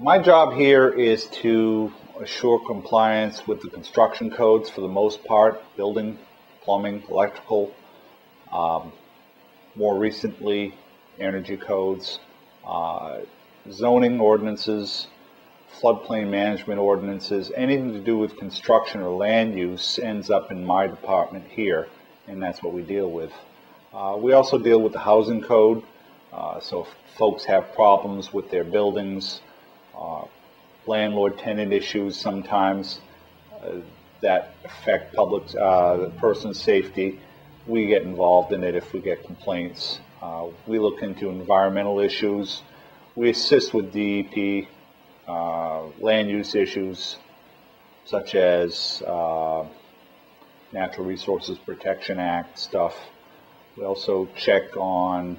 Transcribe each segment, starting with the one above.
My job here is to assure compliance with the construction codes for the most part, building, plumbing, electrical, more recently energy codes, zoning ordinances, floodplain management ordinances. Anything to do with construction or land use ends up in my department here, and that's what we deal with. We also deal with the housing code, so if folks have problems with their buildings, landlord-tenant issues sometimes that affect public, the person's safety, we get involved in it if we get complaints. We look into environmental issues. We assist with DEP, land use issues such as Natural Resources Protection Act stuff. We also check on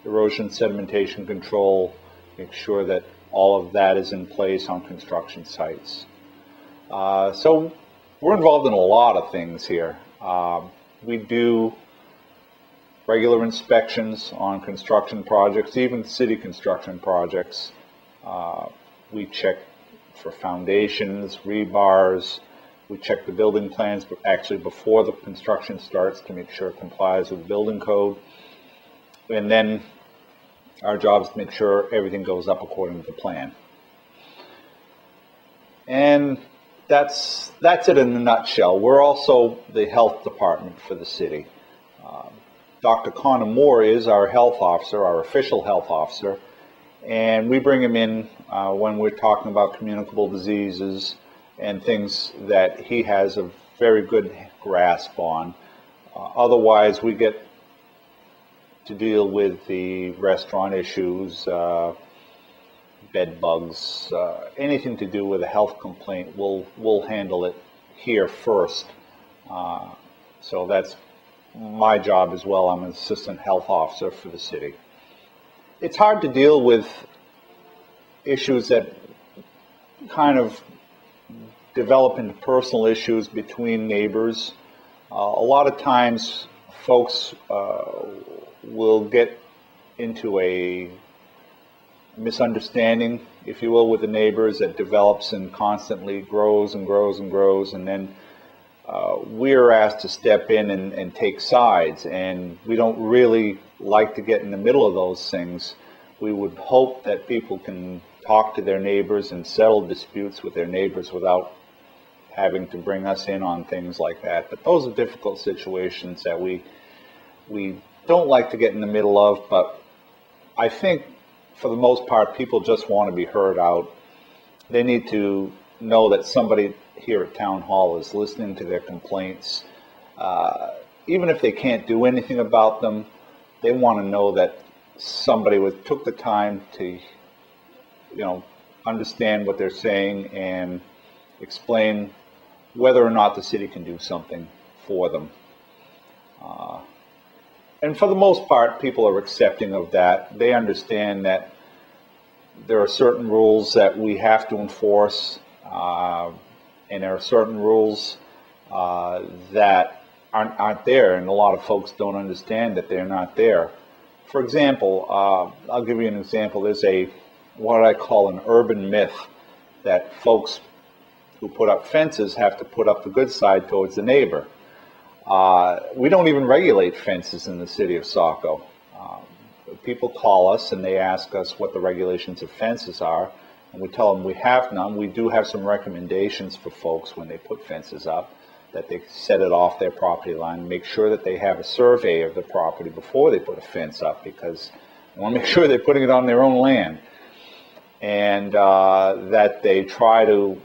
erosion sedimentation control, make sure that all of that is in place on construction sites. So we're involved in a lot of things here. We do regular inspections on construction projects, even city construction projects. We check for foundations, rebars. We check the building plans, but actually before the construction starts to make sure it complies with the building code. And then our job is to make sure everything goes up according to the plan. And that's it in a nutshell. We're also the health department for the city. Dr. Connor Moore is our health officer, our official health officer, and we bring him in when we're talking about communicable diseases and things that he has a very good grasp on. Otherwise, we get to deal with the restaurant issues, bed bugs, anything to do with a health complaint, we'll handle it here first. So that's my job as well. I'm an assistant health officer for the city. It's hard to deal with issues that kind of develop into personal issues between neighbors. A lot of times folks will get into a misunderstanding, if you will, with the neighbors that develops and constantly grows and grows and grows, and then we're asked to step in and take sides, and we don't really like to get in the middle of those things. We would hope that people can talk to their neighbors and settle disputes with their neighbors without having to bring us in on things like that. But those are difficult situations that we don't like to get in the middle of, but I think for the most part people just want to be heard out. They need to know that somebody here at Town Hall is listening to their complaints. Even if they can't do anything about them, they want to know that somebody took the time to, understand what they're saying and explain whether or not the city can do something for them. And for the most part, people are accepting of that. They understand that there are certain rules that we have to enforce, and there are certain rules that aren't there, and a lot of folks don't understand that they're not there. For example, I'll give you an example. There's what I call an urban myth that folks who put up fences have to put up the good side towards the neighbor. We don't even regulate fences in the city of Saco. People call us and they ask us what the regulations of fences are, and we tell them we have none. We do have some recommendations for folks when they put fences up, that they set it off their property line, make sure that they have a survey of the property before they put a fence up, because they want to make sure they're putting it on their own land, and that they try to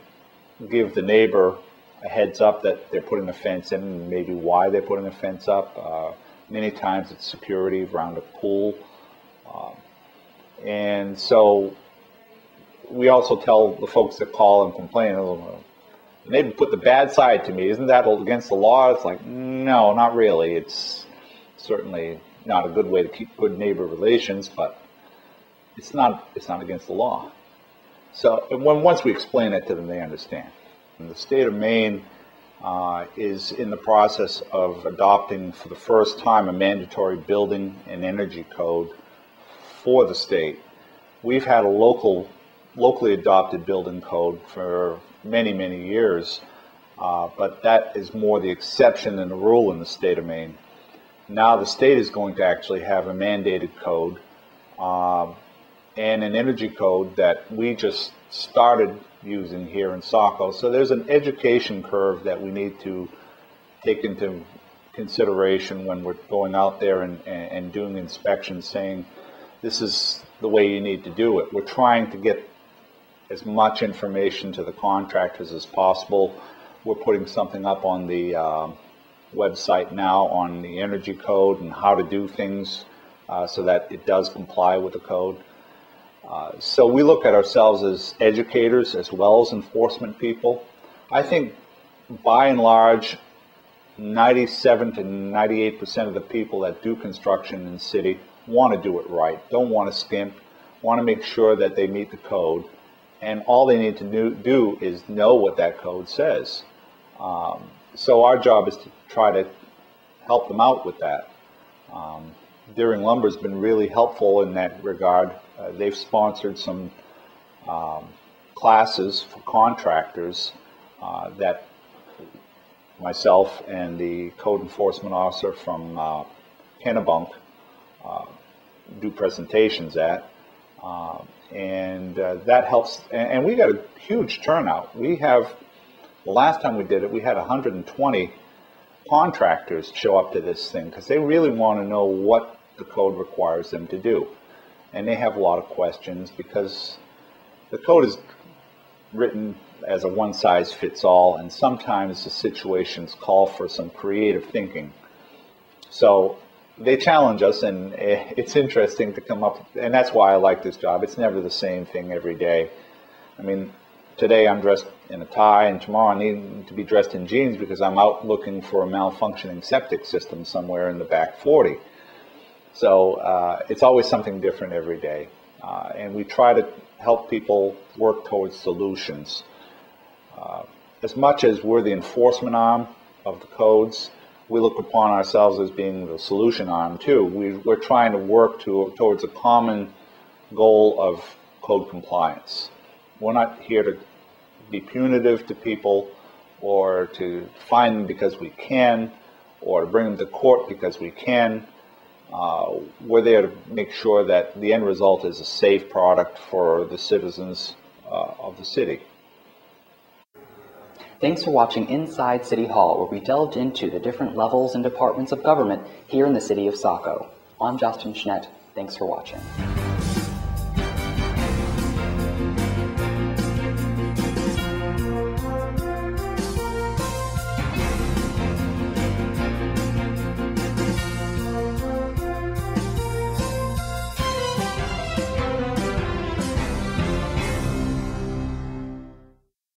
give the neighbor a heads up that they're putting a fence in and maybe why they're putting a fence up. Many times it's security around a pool. And so we also tell the folks that call and complain, oh, the neighbor put the bad side to me. Isn't that against the law? It's like, no, not really. It's certainly not a good way to keep good neighbor relations, but it's not against the law. So once we explain it to them, they understand. And the state of Maine is in the process of adopting for the first time a mandatory building and energy code for the state. We've had a local locally adopted building code for many, many years, but that is more the exception than the rule in the state of Maine. Now the state is going to actually have a mandated code and an energy code that we just started using here in Saco. So there's an education curve that we need to take into consideration when we're going out there and doing inspections, saying this is the way you need to do it. We're trying to get as much information to the contractors as possible. We're putting something up on the website now on the energy code and how to do things so that it does comply with the code. So we look at ourselves as educators as well as enforcement people. I think by and large 97 to 98% of the people that do construction in the city want to do it right, don't want to skimp, want to make sure that they meet the code, and all they need to do is know what that code says. So our job is to try to help them out with that. Deering Lumber has been really helpful in that regard. They've sponsored some classes for contractors that myself and the code enforcement officer from Kennebunk do presentations at, and that helps. And we got a huge turnout. We have, the last time we did it, we had 120 contractors show up to this thing because they really want to know what the code requires them to do. And they have a lot of questions because the code is written as a one-size-fits-all, and sometimes the situations call for some creative thinking. So they challenge us, and it's interesting to come up, and that's why I like this job. It's never the same thing every day. I mean, today I'm dressed in a tie, and tomorrow I need to be dressed in jeans because I'm out looking for a malfunctioning septic system somewhere in the back 40. So it's always something different every day. And we try to help people work towards solutions. As much as we're the enforcement arm of the codes, we look upon ourselves as being the solution arm too. We're trying to work towards a common goal of code compliance. We're not here to be punitive to people or to fine them because we can or to bring them to court because we can. We're there to make sure that the end result is a safe product for the citizens of the city. Thanks for watching Inside City Hall, where we delved into the different levels and departments of government here in the city of Saco. I'm Justin Schnedt. Thanks for watching.